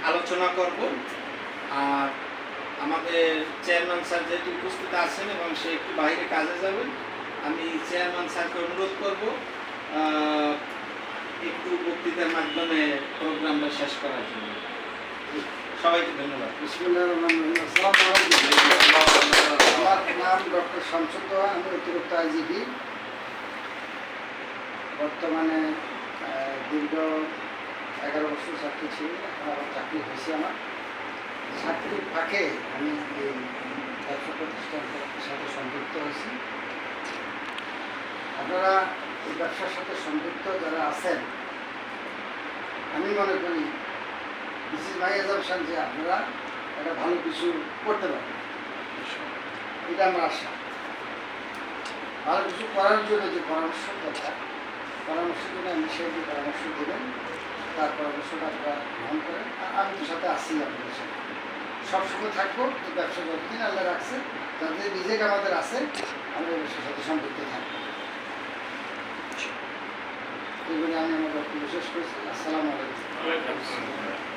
আলোচনা করব। আর আমাদের চেয়ারম্যান স্যার যেহেতু উপস্থিত আছেন এবং সে একটু বাইরে কাজে যাবেন, আমি চেয়ারম্যান স্যারকে অনুরোধ করব একটু বক্তৃতার মাধ্যমে প্রোগ্রামটা শেষ করার জন্য। সবাইকে ধন্যবাদ। বিসমিল্লাহির রহমানির রহিম। আসসালামু আলাইকুম। আমার নাম ডক্টর শামসুদ্দোহা, আমি অতিরিক্ত আইজিপি। বর্তমানে দীর্ঘ 11 বছর চাকরি ছিল, আবার চাকরি হয়েছে আমার। চাকরির ফাঁকে আমি এই ব্যবসা প্রতিষ্ঠানের সাথে সম্পৃক্ত হয়েছি। আপনারা এই ব্যবসার সাথে সম্পৃক্ত যারা আছেন, আমি মনে করি দিস ইজ মাই অ্যাজাম্পশন যে আপনারা একটা ভালো কিছু করতে পারবেন, এটা আমার আশা। ভালো কিছু করার জন্য যে পরামর্শ দরকার, পরামর্শের জন্য আমি সেই পরামর্শ দেবেন, তার পরামর্শটা আপনারা গ্রহণ করেন। আর আমি তো সাথে আসি, আপনাদের সাথে সবসময় থাকবো। এই ব্যবসা যতদিন আল্লাহ রাখছে, যাদের নিজেকে আমাদের আছে, আমরা এই ব্যবসার সাথে সম্পৃক্ত থাকবো। এই বলে আমি আমার বক্তব্য শেষ করছি। আসসালামু আলাইকুম।